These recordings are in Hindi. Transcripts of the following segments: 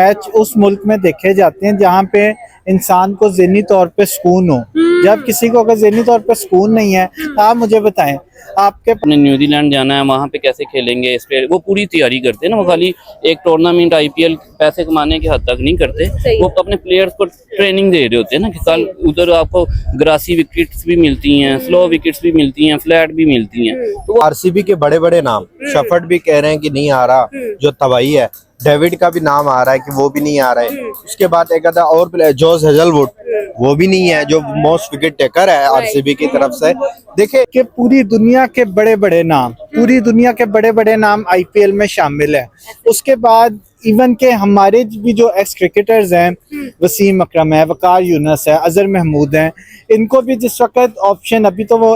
मैच उस मुल्क में देखे जाते हैं जहाँ पे इंसान को ज़हनी तौर पे सुकून हो। जब किसी को अगर ज़हनी तौर पे सुकून नहीं है तो आप मुझे बताएं आपके अपने न्यूजीलैंड जाना है, वहाँ पे कैसे खेलेंगे, इस पे वो पूरी तैयारी करते हैं ना। वो खाली एक टूर्नामेंट आईपीएल पैसे कमाने के हद तक नहीं करते, वो अपने प्लेयर्स को ट्रेनिंग दे रहे होते हैं ना कि कल उधर आपको ग्रासी विकेट्स भी मिलती हैं, स्लो विकेट्स भी मिलती हैं, फ्लैट भी मिलती हैं। तो आरसीबी के बड़े बड़े नाम शफर्ट भी कह रहे हैं कि नहीं आ रहा, जो तबाही है। डेविड का भी नाम आ रहा है कि वो भी नहीं आ रहा है। उसके बाद एक आधा और प्लेयर जॉस हेजलवुड, वो भी नहीं है, जो मोस्ट विकेट टेकर है आरसीबी की तरफ से। देखिए कि पूरी दुनिया के बड़े बड़े नाम आईपीएल में शामिल है। उसके बाद इवन के हमारे भी जो एक्स क्रिकेटर्स हैं, वसीम अकरम है, वकार यूनुस है, अजहर महमूद हैं, इनको भी जिस वक्त ऑप्शन, अभी तो वो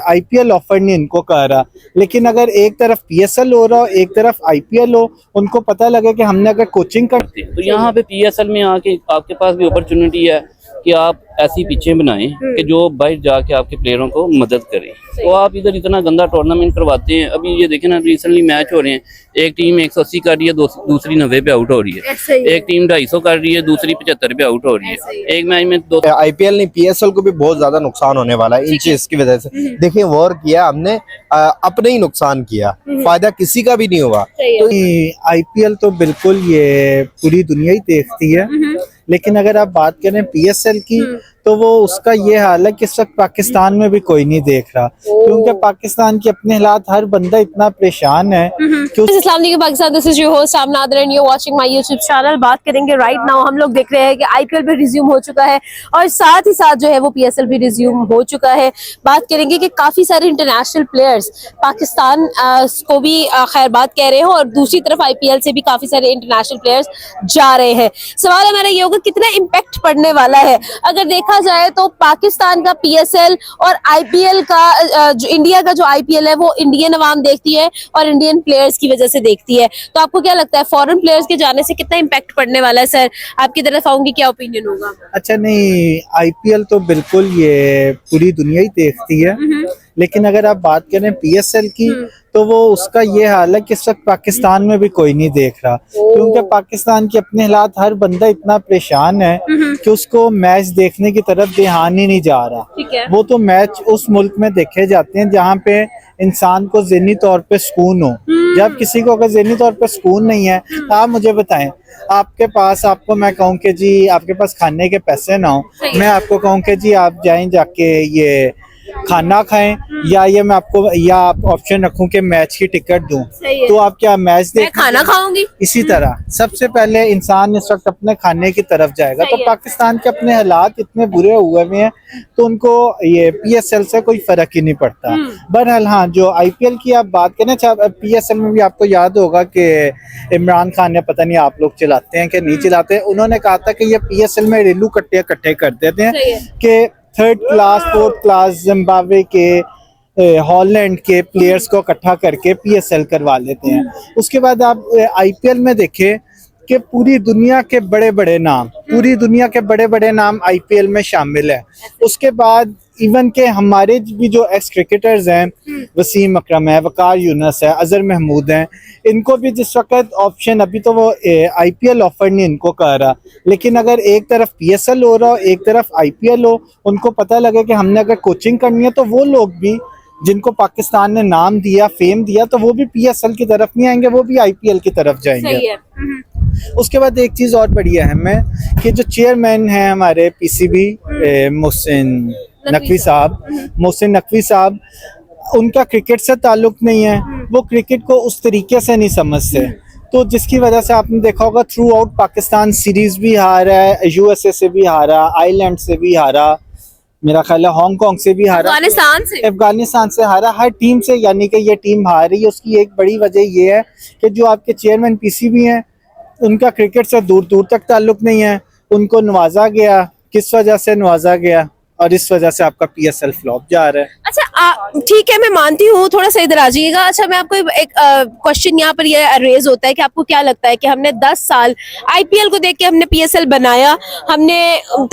आईपीएल ऑफर नहीं इनको कर रहा, लेकिन अगर एक तरफ पीएसएल हो रहा हो, एक तरफ आईपीएल हो, उनको पता लगे कि हमने अगर कोचिंग कर तो यहाँ पे पीएसएल में आके आपके पास भी अपॉर्चुनिटी है कि आप ऐसी पिचें बनाएं कि जो बाहर जाके आपके प्लेयरों को मदद करें। तो आप इधर इतना गंदा टूर्नामेंट करवाते हैं। अभी ये देखें ना, रिसेंटली मैच हो रहे हैं, एक टीम 180 कर रही है, दूसरी 90 पे आउट हो रही है, एक टीम 250 कर रही है, दूसरी 75 पे आउट हो रही है। एक मैच में दो आईपीएल नहीं, पीएसएल को भी बहुत ज्यादा नुकसान होने वाला है इन चीज की वजह से। देखिए वॉर किया हमने, अपने ही नुकसान किया, फायदा किसी का भी नहीं हुआ। तो आईपीएल तो बिल्कुल ये पूरी दुनिया ही देखती है, लेकिन अगर आप बात करें पीएसएल की तो वो उसका ये हाल है कि इस वक्त पाकिस्तान में भी कोई नहीं देख रहा, क्योंकि पाकिस्तान के अपने हालात, हर बंदा इतना परेशान है कि अस्सलाम वालेकुम Pakistan, this is your host Amna Adar and you are watching my YouTube channel. बात करेंगे राइट नाउ, हम लोग देख रहे हैं कि आईपीएल भी रिज्यूम हो चुका है और साथ ही साथ जो है वो पीएसएल भी रिज्यूम हो चुका है। बात करेंगे कि काफी सारे इंटरनेशनल प्लेयर्स पाकिस्तान को भी खैर बात कह रहे हैं और दूसरी तरफ आईपीएल से भी काफी सारे इंटरनेशनल प्लेयर्स जा रहे हैं। सवाल हमारा ये होगा कितना इम्पैक्ट पड़ने वाला है। अगर देखा जाए तो पाकिस्तान का पीएसएल और आईपीएल का जो इंडिया का जो आईपीएल है वो इंडियन अवाम देखती है और इंडियन प्लेयर्स की वजह से देखती है। तो आपको क्या लगता है फॉरेन प्लेयर्स के जाने से कितना इम्पैक्ट पड़ने वाला है? सर आपकी तरफ आऊंगी, क्या ओपिनियन होगा? अच्छा, नहीं, आईपीएल तो बिल्कुल ये पूरी दुनिया ही देखती है, लेकिन अगर आप बात करें पीएसएल की तो वो उसका ये हाल है कि इस वक्त पाकिस्तान में भी कोई नहीं देख रहा, क्योंकि पाकिस्तान के अपने हालात, हर बंदा इतना परेशान है कि उसको मैच देखने की तरफ ध्यान ही नहीं जा रहा। वो तो मैच उस मुल्क में देखे जाते हैं जहाँ पे इंसान को ज़हनी तौर पे सुकून हो। जब किसी को अगर ज़हनी तौर पे सुकून नहीं है तो आप मुझे बताएं, आपके पास, आपको मैं कहूँ कि जी आपके पास खाने के पैसे ना हो, मैं आपको कहूँ कि जी आप जाएं जाके ये खाना खाएं, या ये मैं आपको या आप ऑप्शन रखूं कि मैच की टिकट दूं, तो आप क्या मैच देख खाना खाऊंगी? इसी तरह सबसे पहले इंसान इस वक्त अपने खाने की तरफ जाएगा। तो पाकिस्तान के अपने हालात इतने बुरे हुए हैं तो उनको ये पीएसएल से कोई फर्क ही नहीं पड़ता। बहरहाल हाँ, जो आईपीएल की आप बात करें, पीएसएल में भी आपको याद होगा कि इमरान खान ने, पता नहीं आप लोग चलाते हैं कि नहीं चलाते, उन्होंने कहा था कि ये पीएसएल में रेलू कट्टे इकट्ठे कर देते हैं कि third class, fourth class, Zimbabwe के, हॉलैंड के प्लेयर्स को इकट्ठा करके पीएसएल करवा लेते हैं। उसके बाद आप आईपीएल में देखें कि पूरी दुनिया के बड़े बड़े नाम आईपीएल में शामिल है। उसके बाद इवन के हमारे भी जो एक्स क्रिकेटर्स हैं, वसीम अकरम है, वकार यूनुस है, अजहर महमूद हैं, इनको भी जिस वक्त ऑप्शन, अभी तो वो आईपीएल ऑफर नहीं इनको कर रहा, लेकिन अगर एक तरफ पीएसएल हो रहा हो, एक तरफ आईपीएल हो, उनको पता लगे कि हमने अगर कोचिंग करनी है तो वो लोग भी, जिनको पाकिस्तान ने नाम दिया, फेम दिया, तो वो भी पीएसएल की तरफ नहीं आएंगे, वो भी आईपीएल की तरफ जाएंगे। उसके बाद एक चीज और बड़ी अहम है कि जो चेयरमैन हैं हमारे पीसीबी, मोहसिन नकवी साहब, उनका क्रिकेट से ताल्लुक नहीं है, वो क्रिकेट को उस तरीके से नहीं समझते, तो जिसकी वजह से आपने देखा होगा थ्रू आउट पाकिस्तान सीरीज भी हारा है, यूएसए से भी हारा, आयरलैंड से भी हारा, मेरा ख्याल है हांगकांग से भी हारा, अफगानिस्तान से हारा, हर टीम से, यानी कि ये टीम हार रही है। उसकी एक बड़ी वजह ये है कि जो आपके चेयरमैन पीसीबी हैं उनका क्रिकेट से दूर दूर तक ताल्लुक नहीं है। उनको नवाजा गया, किस वजह से नवाजा गया? और इस वजह से आपका PSL फ्लॉप जा रहा है। अच्छा ठीक है, मैं मानती हूँ, थोड़ा सा इधर आ जाइएगा। अच्छा, मैं आपको एक क्वेश्चन यहाँ पर ये रेज होता है कि आपको क्या लगता है कि हमने 10 साल IPL को देख के हमने PSL बनाया, हमने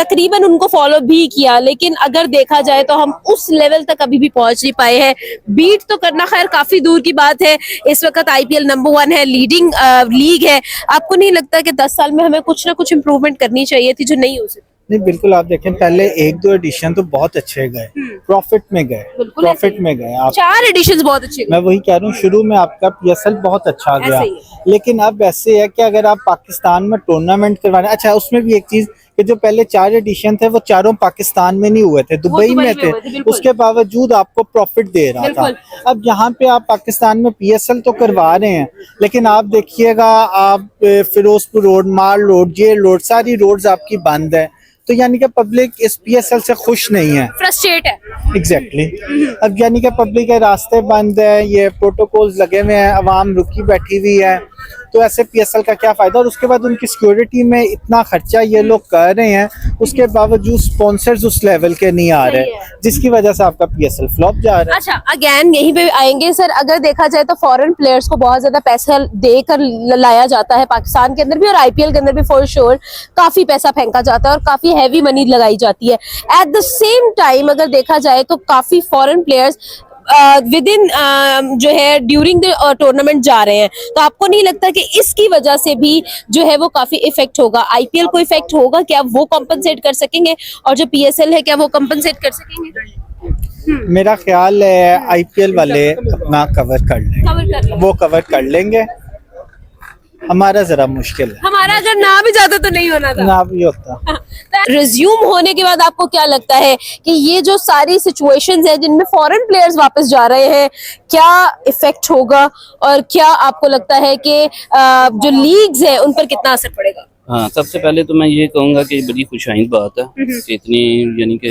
तकरीबन उनको फॉलो भी किया, लेकिन अगर देखा जाए तो हम उस लेवल तक अभी भी पहुंच नहीं पाए हैं। बीट तो करना खैर काफी दूर की बात है, इस वक्त IPL नंबर 1 है, लीडिंग लीग है। आपको नहीं लगता कि 10 साल में हमें कुछ ना कुछ इम्प्रूवमेंट करनी चाहिए थी जो नहीं हो सकी? नहीं, बिल्कुल। आप देखें, पहले 1-2 एडिशन तो बहुत अच्छे गए, प्रॉफिट में गए, बिल्कुल प्रॉफिट में गए आप। 4 एडिशंस बहुत अच्छे मैं वही कह रहा हूँ, शुरू में आपका PSL बहुत अच्छा गया, ऐसे ही लेकिन अब ऐसे है कि अगर आप पाकिस्तान में टूर्नामेंट करवाने, अच्छा उसमें भी एक चीज कि जो पहले 4 एडिशन थे वो चारों पाकिस्तान में नहीं हुए थे, दुबई में थे, उसके बावजूद आपको प्रॉफिट दे रहा था। अब यहाँ पे आप पाकिस्तान में PSL तो करवा रहे हैं, लेकिन आप देखिएगा, आप फिरोजपुर रोड, माल रोड, जेल रोड, सारी रोड्स आपकी बंद है, तो यानी कि पब्लिक इस PSL से खुश नहीं है, फ्रस्ट्रेट है। एग्जैक्टली अब यानी कि पब्लिक के रास्ते बंद है, ये प्रोटोकॉल्स लगे हुए हैं, अवाम रुकी बैठी हुई है, तो ऐसे PSL का क्या फायदा। और उसके बाद उनकी सिक्योरिटी में इतना खर्चा ये लोग कर रहे हैं, उसके बावजूद स्पॉन्सर्स उस लेवल के नहीं आ रहे, जिसकी वजह से आपका PSL फ्लॉप जा रहा है। अच्छा, अगेन यहीं पे आएंगे सर। अगर देखा जाए तो फॉरेन प्लेयर्स को बहुत ज्यादा पैसा देकर लाया जाता है पाकिस्तान के अंदर भी, और IPL के अंदर भी फॉर श्योर काफी पैसा फेंका जाता है और काफी हैवी मनी लगाई जाती है। एट द सेम टाइम अगर देखा जाए तो काफी फॉरेन प्लेयर्स विद इन जो है ड्यूरिंग द टूर्नामेंट जा रहे हैं, तो आपको नहीं लगता कि इसकी वजह से भी जो है वो काफी इफेक्ट होगा? IPL को इफेक्ट होगा? क्या वो कॉम्पनसेट कर सकेंगे? और जो PSL है क्या वो कॉम्पनसेट कर सकेंगे? मेरा ख्याल है IPL वाले अपना कवर कर लेंगे, वो कवर कर लेंगे, हमारा जरा मुश्किल है। हमारा अगर ना भी जाता तो नहीं होना था, ना भी होता। रिज्यूम होने के बाद आपको क्या लगता है कि ये जो सारी सिचुएशंस हैं जिनमें फॉरेन प्लेयर्स वापस जा रहे हैं, क्या इफेक्ट होगा? और क्या आपको लगता है कि जो लीग्स हैं उन पर कितना असर पड़ेगा? हाँ, सबसे पहले तो मैं ये कहूँगा कि बड़ी खुशाइंद बात है कि इतनी, यानी कि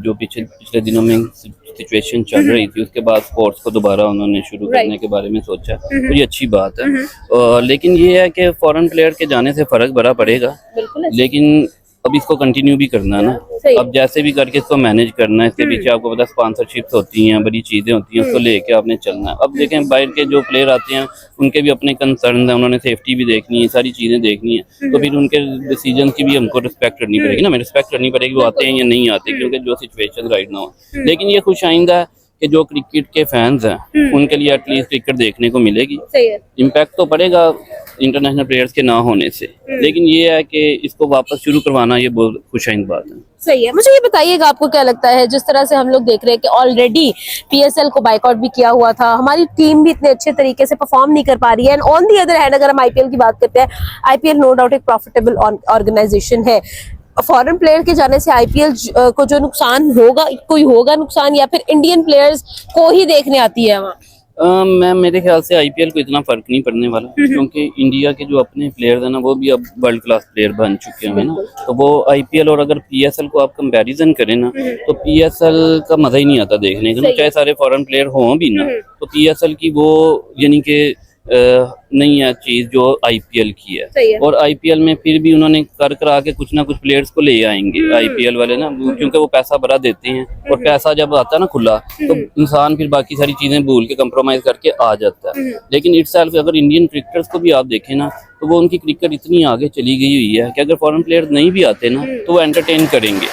जो पिछले दिनों में सिचुएशन चल रही थी, उसके बाद स्पोर्ट्स को दोबारा उन्होंने शुरू करने के बारे में सोचा, तो ये अच्छी बात है। लेकिन ये है कि फॉरेन प्लेयर के जाने से फर्क बड़ा पड़ेगा, लेकिन अब इसको कंटिन्यू भी करना है ना, अब जैसे भी करके इसको मैनेज करना है। इसके पीछे आपको पता स्पॉन्सरशिप्स होती हैं, बड़ी चीज़ें होती हैं, उसको लेके आपने चलना है। अब देखें, बाहर के जो प्लेयर आते हैं उनके भी अपने कंसर्न है, उन्होंने सेफ्टी भी देखनी है, सारी चीज़ें देखनी है, तो फिर उनके डिसीजन की भी हमको रिस्पेक्ट करनी पड़ेगी ना, हमें रिस्पेक्ट करनी पड़ेगी वो आते हैं या नहीं आते, क्योंकि जो सिचुएशन राइट ना हो। लेकिन ये खुश आइंदा है कि जो क्रिकेट के फैंस हैं उनके लिए एटलीस्ट क्रिकेट देखने को मिलेगी। इम्पैक्ट तो पड़ेगा इंटरनेशनल प्लेयर्स के ना होने से, लेकिन ये है कि इसको वापस शुरू करवाना ये बहुत खुशाइंद बात है। सही है। मुझे ये बताइएगा, आपको क्या लगता है, जिस तरह से हम लोग देख रहे हैं कि ऑलरेडी PSL को बाइकआउट भी किया हुआ था, हमारी टीम भी इतने अच्छे तरीके से परफॉर्म नहीं कर पा रही है, and on the other hand अगर हम IPL की बात करते हैं, IPL नो डाउट एक प्रॉफिटेबल ऑर्गेनाइजेशन है। फॉरेन प्लेयर के जाने से IPL को जो नुकसान होगा, कोई होगा नुकसान, या फिर इंडियन प्लेयर्स को ही देखने आती है वहाँ? मेरे ख्याल से IPL को इतना फर्क नहीं पड़ने वाला, क्योंकि इंडिया के जो अपने प्लेयर्स हैं ना, वो भी अब वर्ल्ड क्लास प्लेयर बन चुके हैं ना, तो वो IPL और अगर PSL को आप कंपैरिजन करें ना, तो PSL का मजा ही नहीं आता देखने का, चाहे सारे फॉरेन प्लेयर हों भी ना, तो PSL की वो यानी कि नहीं है चीज जो IPL की है। और IPL में फिर भी उन्होंने कर करा के कुछ ना कुछ प्लेयर्स को ले आएंगे IPL वाले ना, क्योंकि वो पैसा बड़ा देते हैं, और पैसा जब आता है ना खुला, तो इंसान फिर बाकी सारी चीजें भूल के कंप्रोमाइज करके आ जाता है। लेकिन इटसेल्फ अगर इंडियन क्रिकेटर्स को भी आप देखें ना, तो वो उनकी क्रिकेट इतनी आगे चली गई हुई है कि अगर फॉरेन प्लेयर नहीं भी आते ना, तो वो एंटरटेन करेंगे,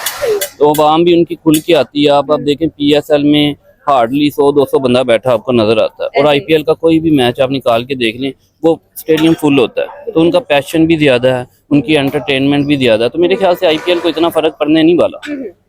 तो आवाम भी उनकी खुल के आती है। आप देखें PSL में हार्डली 100-200 बंदा बैठा आपको नजर आता है, और IPL का कोई भी मैच आप निकाल के देख लें, वो स्टेडियम फुल होता है, तो उनका पैशन भी ज्यादा है, उनकी एंटरटेनमेंट भी ज्यादा है, तो मेरे ख्याल से IPL को इतना फर्क पड़ने नहीं वाला।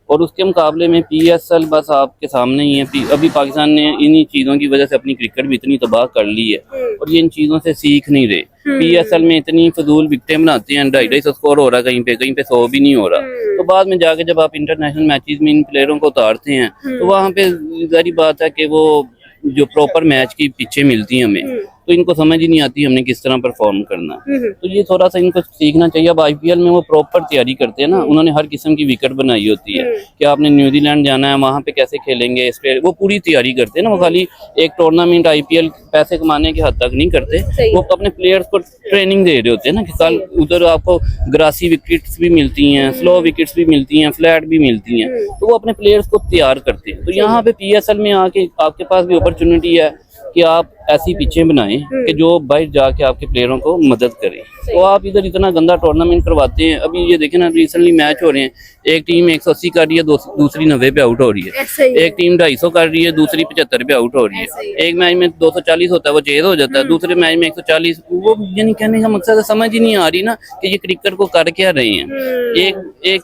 और उसके मुकाबले में PSL बस आपके सामने ही है। अभी पाकिस्तान ने इन्हीं चीज़ों की वजह से अपनी क्रिकेट भी इतनी तबाह कर ली है, और ये इन चीज़ों से सीख नहीं रहे। PSL में इतनी फजूल विकेटें बनाते हैं, 250 स्कोर हो रहा है, कहीं पे 100 भी नहीं हो रहा, तो बाद में जाके जब आप इंटरनेशनल मैचेस में इन प्लेयरों को उतारते हैं, तो वहाँ पे जारी बात है कि वो जो प्रॉपर मैच की पिचें मिलती हैं हमें, तो इनको समझ ही नहीं आती हमने किस तरह परफॉर्म करना है। तो ये थोड़ा सा इनको सीखना चाहिए। अब आईपीएल में वो प्रॉपर तैयारी करते हैं ना, उन्होंने हर किस्म की विकेट बनाई होती है कि आपने न्यूजीलैंड जाना है वहाँ पे कैसे खेलेंगे, वो पूरी तैयारी करते हैं ना। वो खाली एक टूर्नामेंट आईपीएल पैसे कमाने के हद तक नहीं करते, वो अपने प्लेयर्स को ट्रेनिंग दे रहे होते हैं ना कि कल उधर आपको ग्रासी विकेट्स भी मिलती हैं, स्लो विकेट्स भी मिलती हैं, फ्लैट भी मिलती हैं, तो वो अपने प्लेयर्स को तैयार करते हैं। तो यहाँ पे पीएसएल में आके आपके पास भी अपॉर्चुनिटी है कि आप ऐसी पिचें बनाएं कि जो बाहर जाके आपके प्लेयरों को मदद करें। तो आप इधर इतना गंदा टूर्नामेंट करवाते हैं। अभी ये देखें ना, रिसेंटली मैच हो रहे हैं, एक टीम 180 कर रही है, दूसरी 90 पे आउट हो रही है, एक टीम 250 कर रही है, दूसरी 75 पे आउट हो रही है, एक मैच में 240 होता है वो चेज हो जाता है, दूसरे मैच में 140। वो यानी कहने का मकसद समझ ही नहीं आ रही ना कि ये क्रिकेट को कर क्या रहे हैं। एक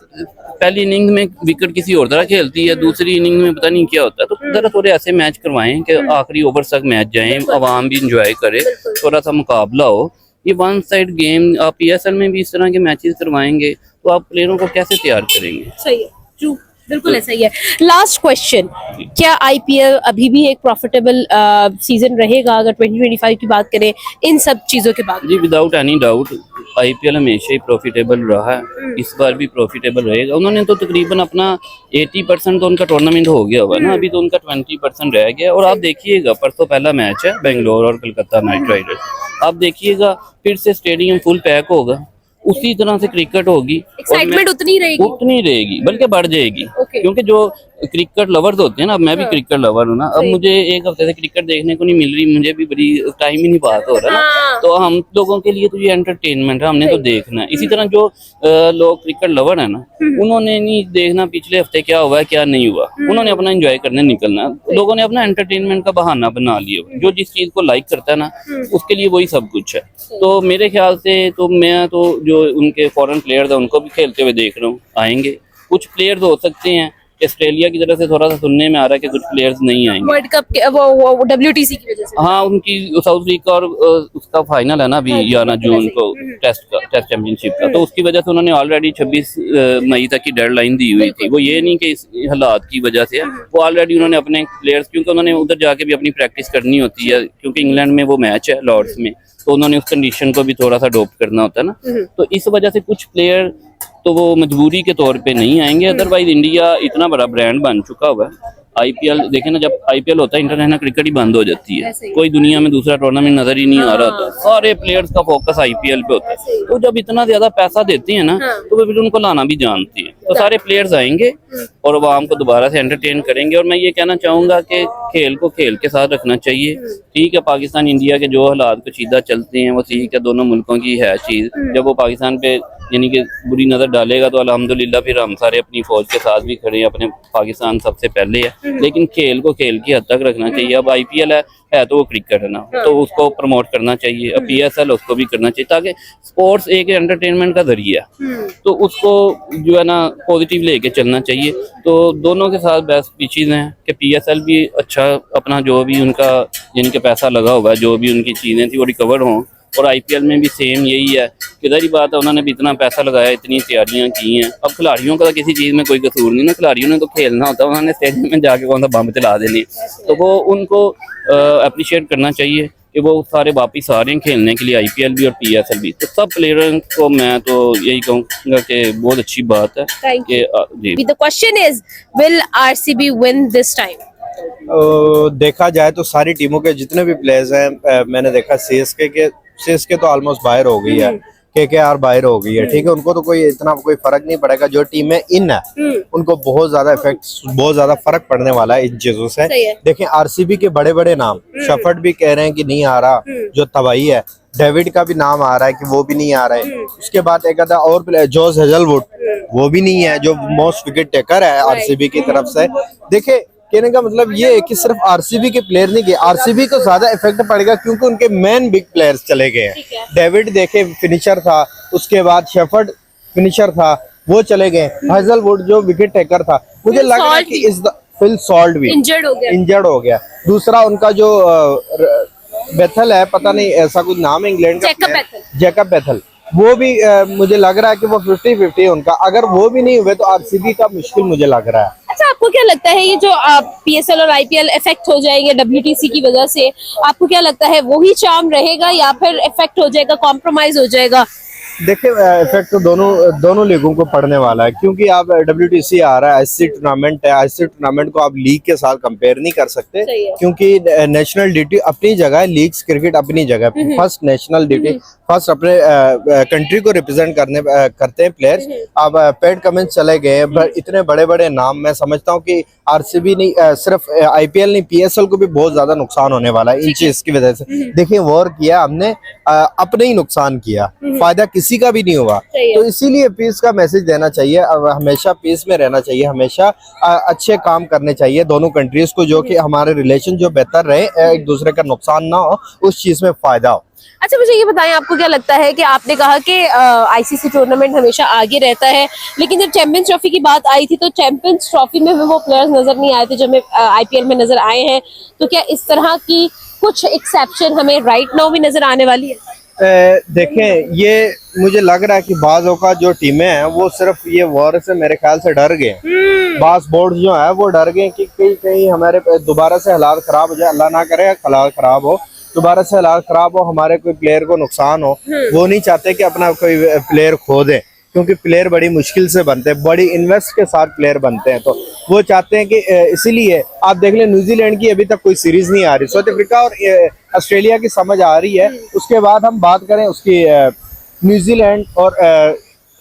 पहली इनिंग में विकेट किसी और तरह खेलती है, दूसरी इनिंग में पता नहीं क्या होता है। तो जरा थोड़े ऐसे मैच करवाएं कि आखिरी ओवर तक मैच जाएं, आवाम भी इंजॉय करे, थोड़ा सा मुकाबला हो। ये वन साइड गेम आप पीएसएल में भी इस तरह के मैचेस करवाएंगे तो आप प्लेयरों को कैसे तैयार करेंगे? सही है, ट्रू, बिल्कुल ऐसा ही है। लास्ट क्वेश्चन, क्या आईपीएल अभी भी एक प्रॉफिटेबल सीजन रहेगा अगर 2025 की बात करें इन सब चीजों के बाद? जी विदाउट एनी डाउट आईपीएल हमेशा ही प्रॉफिटेबल रहा है, इस बार भी प्रॉफिटेबल रहेगा। उन्होंने तो तकरीबन अपना 80% तो उनका टूर्नामेंट हो गया हुआ है ना, अभी तो उनका 20% रह गया। और आप देखिएगा परसों पहला मैच है बेंगलोर और कलकत्ता नाइट राइडर्स, आप देखिएगा फिर से स्टेडियम फुल पैक होगा, उसी तरह से क्रिकेट होगी, एक्साइटमेंट उतनी रहेगी बल्कि बढ़ जाएगी। Okay. क्योंकि जो क्रिकेट लवर्स होते हैं ना, अब मैं भी क्रिकेट लवर हूँ ना, अब मुझे एक हफ्ते से क्रिकेट देखने को नहीं मिल रही, मुझे भी बड़ी टाइम ही नहीं पास हो रहा ना। तो हम लोगों के लिए तो ये एंटरटेनमेंट है, हमने तो देखना है। इसी तरह जो लोग क्रिकेट लवर है ना, उन्होंने नहीं देखना पिछले हफ्ते क्या हुआ है क्या नहीं हुआ, उन्होंने अपना एंजॉय करने निकलना। लोगों ने अपना एंटरटेनमेंट का बहाना बना लिया, जो जिस चीज को लाइक करता है ना उसके लिए वही सब कुछ है। तो मेरे ख्याल से तो मैं तो जो उनके फॉरेन प्लेयर्स हैं उनको भी खेलते हुए देख रहा हूँ, आएंगे। कुछ प्लेयर्स हो सकते हैं ऑस्ट्रेलिया की तरफ से थोड़ा सा सुनने में आ रहा है कि कुछ प्लेयर्स नहीं आएंगे वर्ल्ड कप के वो WTC की वजह से। हाँ, उनकी साउथ अफ्रीका और उसका फाइनल है ना अभी 11 जून को टेस्ट चैंपियनशिप का, तो उसकी वजह से उन्होंने ऑलरेडी 26 मई तक की डेडलाइन दी हुई थी। वो ये नहीं कि इस हालात की वजह से, वो ऑलरेडी उन्होंने अपने प्लेयर्स, क्योंकि उन्होंने उधर जाके भी अपनी प्रैक्टिस करनी होती है, क्योंकि इंग्लैंड में वो मैच है लॉर्ड्स में, तो उन्होंने उस कंडीशन को भी थोड़ा सा अडॉप्ट करना होता है ना। तो इस वजह से कुछ प्लेयर तो वो मजबूरी के तौर पे नहीं आएंगे, अदरवाइज इंडिया इतना बड़ा ब्रांड बन चुका हुआ है। आईपीएल देखे ना, जब आईपीएल होता है इंटरनेशनल क्रिकेट ही बंद हो जाती है, कोई दुनिया में दूसरा टूर्नामेंट नजर ही नहीं आ रहा होता, सारे प्लेयर्स का फोकस आईपीएल पे होता है। तो जब इतना ज्यादा पैसा देते हैं ना तो वो फिर उनको लाना भी जानती है। तो सारे प्लेयर्स आएंगे और आवाम को दोबारा से एंटरटेन करेंगे। और मैं ये कहना चाहूंगा कि खेल को खेल के साथ रखना चाहिए। ठीक है, पाकिस्तान इंडिया के जो हालात कशीदा चलते हैं वो ठीक है, दोनों मुल्कों की है चीज। जब वो पाकिस्तान पे यानी कि बुरी नजर डालेगा तो अल्हम्दुलिल्लाह फिर हम सारे अपनी फौज के साथ भी खड़े हैं, अपने पाकिस्तान सबसे पहले है। लेकिन खेल को खेल की हद तक रखना चाहिए। अब आईपीएल है तो वो क्रिकेट है ना, तो उसको प्रमोट करना चाहिए। अब पीएसएल उसको भी करना चाहिए, ताकि स्पोर्ट्स एक एंटरटेनमेंट का जरिया है, तो उसको जो है ना पॉजिटिव लेके चलना चाहिए। तो दोनों के साथ बेस्ट चीज़ हैं कि पीएसएल भी अच्छा अपना जो भी उनका जिनके पैसा लगा हुआ है, जो भी उनकी चीज़ें थी वो रिकवर हों, और आईपीएल में भी सेम यही है। किधर ही बात है, उन्होंने भी इतना पैसा लगाया, इतनी तैयारियां की हैं। अब खिलाड़ियों का तो किसी चीज़ में कोई कसूर नहीं ना, खिलाड़ियों ने तो खेलना होता है, उन्होंने स्टेडियम में जाके कौन सा बम चला देने, तो वो उनको अप्रिशिएट करना चाहिए कि वो सारे वापिस आ रहे हैं खेलने के लिए, आईपीएल भी और पीएसएल भी। तो सब प्लेयरों को मैं तो यही कहूँगा कि बहुत अच्छी बात है कि जी। The question is, will RCB win this time? देखा जाए तो सारी टीमों के जितने भी प्लेयर्स हैं, मैंने देखा सीएसके तो ऑलमोस्ट बाहर हो गई है, केकेआर बाहर हो गई है, ठीक है, उनको तो कोई इतना कोई फर्क नहीं पड़ेगा। जो टीमें इन है उनको बहुत ज्यादा फर्क पड़ने वाला है इन चीजों से। देखें आरसीबी के बड़े बड़े नाम, शफर्ट भी कह रहे हैं कि नहीं आ रहा, जो तबाही है, डेविड का भी नाम आ रहा है कि वो भी नहीं आ रहा है। उसके बाद एक आधा और प्लेयर जॉस हेजलवुड, वो भी नहीं है, जो मोस्ट विकेट टेकर है आरसीबी की तरफ से। देखे कहने का मतलब ये है कि सिर्फ आरसीबी के प्लेयर नहीं गए, आरसीबी को ज्यादा इफेक्ट पड़ेगा क्योंकि उनके मेन बिग प्लेयर्स चले गए हैं। डेविड देखे फिनिशर था, उसके बाद शेफर्ड फिनिशर था, वो चले गए। हेजलवुड जो विकेट टेकर था, मुझे लग रहा है कि फिल सॉल्ट भी इंजर्ड हो गया। दूसरा उनका जो बेथल है, पता नहीं ऐसा कुछ नाम है इंग्लैंड का, जैकब बेथल, वो भी मुझे लग रहा है कि वो 50-50 है उनका। अगर वो भी नहीं हुए तो आरसीबी का मुश्किल मुझे लग रहा है। अच्छा, अच्छा, आपको क्या लगता है ये जो PSL और IPL इफेक्ट हो जाएंगे WTC की वजह से, आपको क्या लगता है वही चार्म रहेगा या फिर इफेक्ट हो जाएगा, कॉम्प्रोमाइज हो जाएगा? देखिए इफेक्ट तो दोनों लीगों को पड़ने वाला है, क्योंकि आप WTC आ रहा है, ICC टूर्नामेंट है, ICC टूर्नामेंट को आप लीग के साथ कंपेयर नहीं कर सकते, सही है। क्योंकि नेशनल ड्यूटी अपनी जगह है, लीग्स क्रिकेट अपनी जगह। फर्स्ट नेशनल ड्यूटी, फर्स्ट अपने कंट्री को रिप्रेजेंट करते हैं प्लेयर्स। अब पैट कमिंस चले गए, इतने बड़े बड़े नाम, मैं समझता हूँ कि RCB नहीं, सिर्फ IPL नहीं, PSL को भी बहुत ज्यादा नुकसान होने वाला है इन चीज की वजह से। देखिए वॉर किया हमने, अपने ही नुकसान किया, फायदा किसी का भी नहीं हुआ। तो इसीलिए पीस का मैसेज देना चाहिए, अब हमेशा पीस में रहना चाहिए, हमेशा अच्छे काम करने चाहिए दोनों कंट्रीज को, जो कि हमारे रिलेशन जो बेहतर रहे, एक दूसरे का नुकसान ना हो, उस चीज में फायदा हो। अच्छा, मुझे ये बताएं, आपको क्या लगता है कि आपने कहा कि ICC टूर्नामेंट हमेशा आगे रहता है, लेकिन जब चैंपियंस ट्रॉफी की बात आई थी तो चैंपियंस ट्रॉफी में भी वो प्लेयर्स नजर नहीं आए थे जो हमें IPL में नजर आए हैं, तो क्या इस तरह की कुछ एक्सेप्शन हमें राइट नाउ भी नजर आने वाली है? देखें, ये मुझे लग रहा है कि बाज़ों का जो टीमें हैं वो सिर्फ ये वॉर से मेरे ख्याल से डर गए। बास बोर्ड जो है वो डर गए कि कहीं हमारे दोबारा से हालात खराब हो जाए, अल्लाह ना करे हालात खराब हो, दोबारा से हालात खराब हो, हमारे कोई प्लेयर को नुकसान हो। वो नहीं चाहते कि अपना कोई प्लेयर खो दे, क्योंकि प्लेयर बड़ी मुश्किल से बनते हैं, बड़ी इन्वेस्ट के साथ प्लेयर बनते हैं, तो वो चाहते हैं कि इसीलिए आप देख लें न्यूजीलैंड की अभी तक कोई सीरीज नहीं आ रही, साउथ अफ्रीका और ऑस्ट्रेलिया की समझ आ रही है। उसके बाद हम बात करें उसकी न्यूजीलैंड और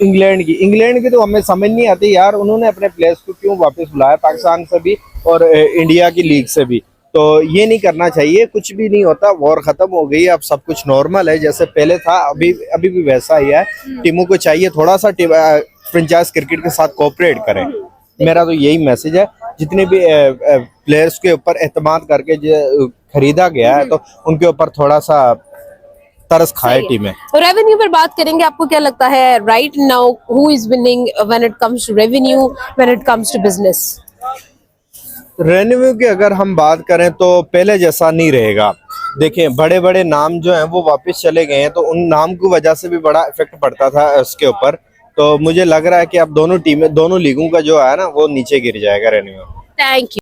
इंग्लैंड की तो हमें समझ नहीं आती यार, उन्होंने अपने प्लेयर्स को क्यों वापस बुलाया, पाकिस्तान से भी और इंडिया की लीग से भी। तो ये नहीं करना चाहिए, कुछ भी नहीं होता, वॉर खत्म हो गई, अब सब कुछ नॉर्मल है जैसे पहले था, अभी भी वैसा ही है। टीमों को चाहिए थोड़ा सा फ्रेंचाइज क्रिकेट के साथ कोऑपरेट करें, मेरा तो यही मैसेज है। जितने भी प्लेयर्स के ऊपर एतमाद करके जो खरीदा गया है, तो उनके ऊपर थोड़ा सा तरस खाए टीमें। रेवेन्यू पर बात करेंगे, आपको क्या लगता है right now who is winning when it comes to revenue, when it comes to business? Revenue की अगर हम बात करें तो पहले जैसा नहीं रहेगा। देखें बड़े बड़े नाम जो हैं वो वापस चले गए हैं, तो उन नाम की वजह से भी बड़ा इफेक्ट पड़ता था उसके ऊपर। तो मुझे लग रहा है कि अब दोनों लीगों का जो है ना वो नीचे गिर जाएगा रेवेन्यू। Thank you.